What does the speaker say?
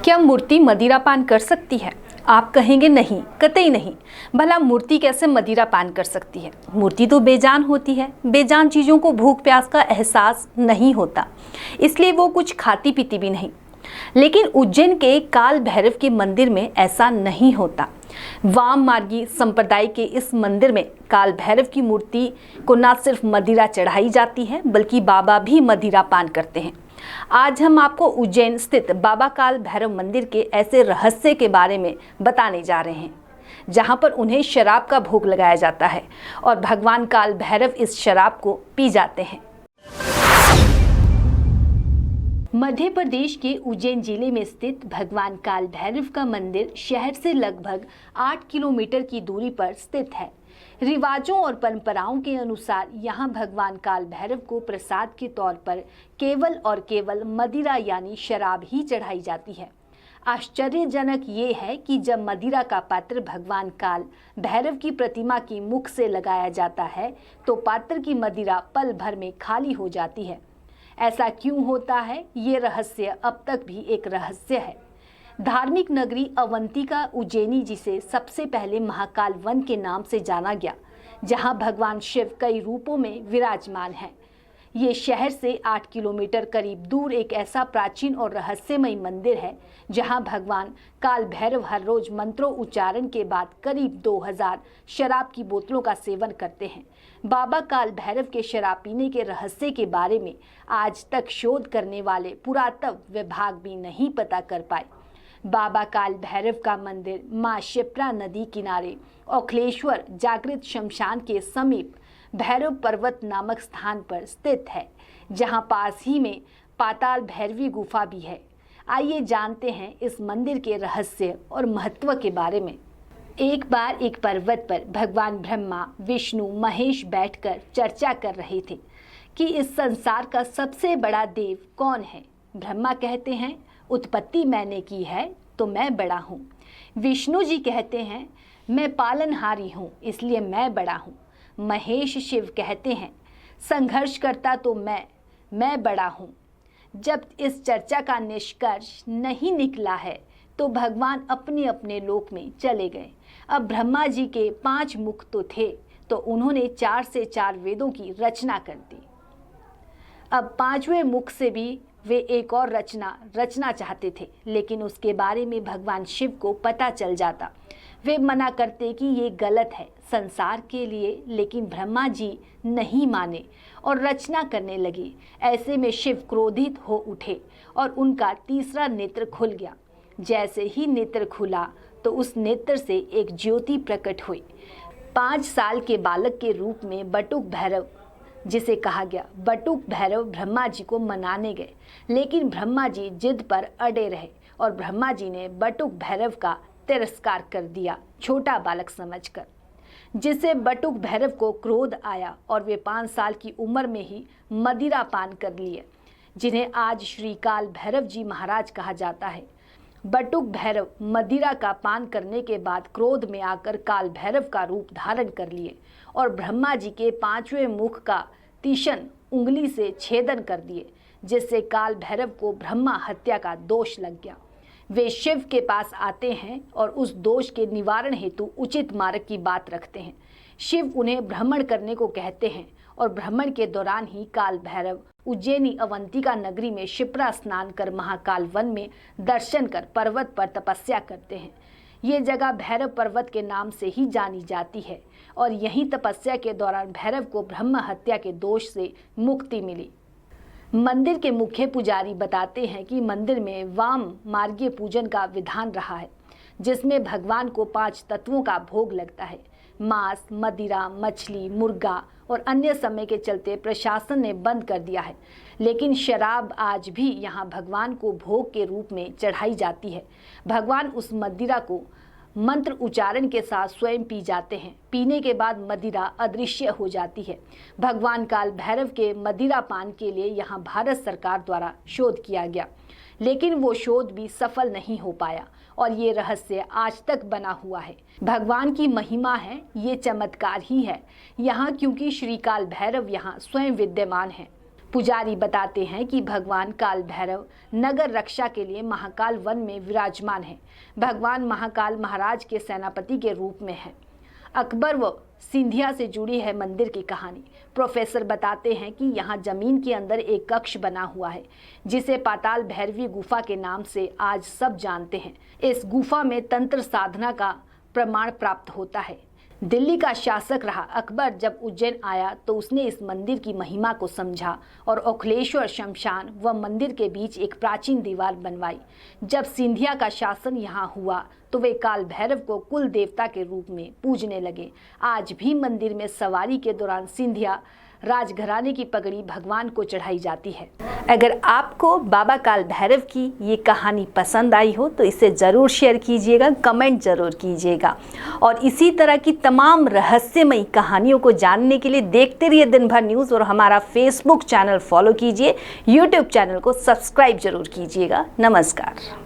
क्या मूर्ति मदिरा पान कर सकती है? आप कहेंगे नहीं, कतई नहीं। भला मूर्ति कैसे मदिरा पान कर सकती है? मूर्ति तो बेजान होती है। बेजान चीज़ों को भूख प्यास का एहसास नहीं होता, इसलिए वो कुछ खाती पीती भी नहीं। लेकिन उज्जैन के काल भैरव के मंदिर में ऐसा नहीं होता। वाम मार्गी संप्रदाय के इस मंदिर में काल भैरव की मूर्ति को न सिर्फ मदिरा चढ़ाई जाती है, बल्कि बाबा भी मदिरा पान करते हैं। आज हम आपको उज्जैन स्थित बाबा काल भैरव मंदिर के ऐसे रहस्य के बारे में बताने जा रहे हैं, जहां पर उन्हें शराब का भोग लगाया जाता है और भगवान काल भैरव इस शराब को पी जाते हैं। मध्य प्रदेश के उज्जैन जिले में स्थित भगवान काल भैरव का मंदिर शहर से लगभग 8 किलोमीटर की दूरी पर स्थित है। रिवाजों और परंपराओं के अनुसार यहाँ भगवान काल भैरव को प्रसाद के तौर पर केवल और केवल मदिरा यानी शराब ही चढ़ाई जाती है। आश्चर्यजनक ये है कि जब मदिरा का पात्र भगवान काल भैरव की प्रतिमा की मुख से लगाया जाता है तो पात्र की मदिरा पल भर में खाली हो जाती है। ऐसा क्यों होता है, ये रहस्य अब तक भी एक रहस्य है। धार्मिक नगरी अवंतिका उज्जैनी, जिसे सबसे पहले महाकाल वन के नाम से जाना गया, जहां भगवान शिव कई रूपों में विराजमान हैं। ये शहर से 8 किलोमीटर करीब दूर एक ऐसा प्राचीन और रहस्यमय मंदिर है जहां भगवान काल भैरव हर रोज मंत्रों उच्चारण के बाद करीब 2000 शराब की बोतलों का सेवन करते हैं। बाबा काल भैरव के शराब पीने के रहस्य के बारे में आज तक शोध करने वाले पुरातत्व विभाग भी नहीं पता कर पाए। बाबा काल भैरव का मंदिर मां शिप्रा नदी किनारे औखलेश्वर जागृत शमशान के समीप भैरव पर्वत नामक स्थान पर स्थित है, जहां पास ही में पाताल भैरवी गुफा भी है। आइए जानते हैं इस मंदिर के रहस्य और महत्व के बारे में। एक बार एक पर्वत पर भगवान ब्रह्मा, विष्णु, महेश बैठकर चर्चा कर रहे थे कि इस संसार का सबसे बड़ा देव कौन है। ब्रह्मा कहते हैं, उत्पत्ति मैंने की है तो मैं बड़ा हूँ। विष्णु जी कहते हैं, मैं पालनहारी हूँ इसलिए मैं बड़ा हूँ। महेश शिव कहते हैं, संघर्ष करता तो मैं बड़ा हूँ। जब इस चर्चा का निष्कर्ष नहीं निकला है तो भगवान अपने अपने लोक में चले गए। अब ब्रह्मा जी के 5 मुख तो थे, तो उन्होंने 4 से 4 वेदों की रचना कर दी। अब 5वें मुख से भी वे एक और रचना चाहते थे, लेकिन उसके बारे में भगवान शिव को पता चल जाता। वे मना करते कि ये गलत है संसार के लिए, लेकिन ब्रह्मा जी नहीं माने और रचना करने लगे। ऐसे में शिव क्रोधित हो उठे और उनका तीसरा नेत्र खुल गया। जैसे ही नेत्र खुला तो उस नेत्र से एक ज्योति प्रकट हुई। 5 साल के बालक के रूप में बटुक भैरव, जिसे कहा गया बटुक भैरव, ब्रह्मा जी को मनाने गए, लेकिन ब्रह्मा जी जिद पर अड़े रहे और ब्रह्मा जी ने बटुक भैरव का तिरस्कार कर दिया, छोटा बालक समझकर, जिससे बटुक भैरव को क्रोध आया और वे 5 साल की उम्र में ही मदिरा पान कर लिए, जिन्हें आज श्री काल भैरव जी महाराज कहा जाता है। बटुक भैरव मदिरा का पान करने के बाद क्रोध में आकर काल भैरव का रूप धारण कर लिए और ब्रह्मा जी के 5वें मुख का तीक्ष्ण उंगली से छेदन कर दिए, जिससे काल भैरव को ब्रह्मा हत्या का दोष लग गया। वे शिव के पास आते हैं और उस दोष के निवारण हेतु उचित मार्ग की बात रखते हैं। शिव उन्हें भ्रमण करने को कहते हैं और भ्रमण के दौरान ही काल भैरव उज्जैनी अवंतिका नगरी में शिप्रा स्नान कर महाकाल वन में दर्शन कर पर्वत पर तपस्या करते हैं। ये जगह भैरव पर्वत के नाम से ही जानी जाती है और यहीं तपस्या के दौरान भैरव को ब्रह्म हत्या के दोष से मुक्ति मिली। मंदिर के मुख्य पुजारी बताते हैं कि मंदिर में वाम मार्गीय पूजन का विधान रहा है, जिसमें भगवान को 5 तत्वों का भोग लगता है। मांस, मदिरा, मछली, मुर्गा और अन्य समय के चलते प्रशासन ने बंद कर दिया है, लेकिन शराब आज भी यहाँ भगवान को भोग के रूप में चढ़ाई जाती है। भगवान उस मदिरा को मंत्र उच्चारण के साथ स्वयं पी जाते हैं। पीने के बाद मदिरा अदृश्य हो जाती है। भगवान काल भैरव के मदिरा पान के लिए यहाँ भारत सरकार द्वारा शोध किया गया, लेकिन वो शोध भी सफल नहीं हो पाया और ये रहस्य आज तक बना हुआ है। भगवान की महिमा है, ये चमत्कार ही है यहाँ, क्योंकि श्री काल भैरव यहाँ स्वयं विद्यमान है। पुजारी बताते हैं कि भगवान काल भैरव नगर रक्षा के लिए महाकाल वन में विराजमान है। भगवान महाकाल महाराज के सेनापति के रूप में है। अकबर व सिंधिया से जुड़ी है मंदिर की कहानी। प्रोफेसर बताते हैं कि यहाँ जमीन के अंदर एक कक्ष बना हुआ है जिसे पाताल भैरवी गुफा के नाम से आज सब जानते हैं। इस गुफा में तंत्र साधना का प्रमाण प्राप्त होता है। दिल्ली का शासक रहा अकबर जब उज्जैन आया तो उसने इस मंदिर की महिमा को समझा और ओखलेश्वर शमशान व मंदिर के बीच एक प्राचीन दीवार बनवाई। जब सिंधिया का शासन यहाँ हुआ तो वे काल भैरव को कुल देवता के रूप में पूजने लगे। आज भी मंदिर में सवारी के दौरान सिंधिया राजघराने की पगड़ी भगवान को चढ़ाई जाती है। अगर आपको बाबा काल भैरव की ये कहानी पसंद आई हो तो इसे ज़रूर शेयर कीजिएगा, कमेंट ज़रूर कीजिएगा और इसी तरह की तमाम रहस्यमयी कहानियों को जानने के लिए देखते रहिए दिन भर न्यूज़ और हमारा फेसबुक चैनल फॉलो कीजिए, यूट्यूब चैनल को सब्सक्राइब जरूर कीजिएगा। नमस्कार।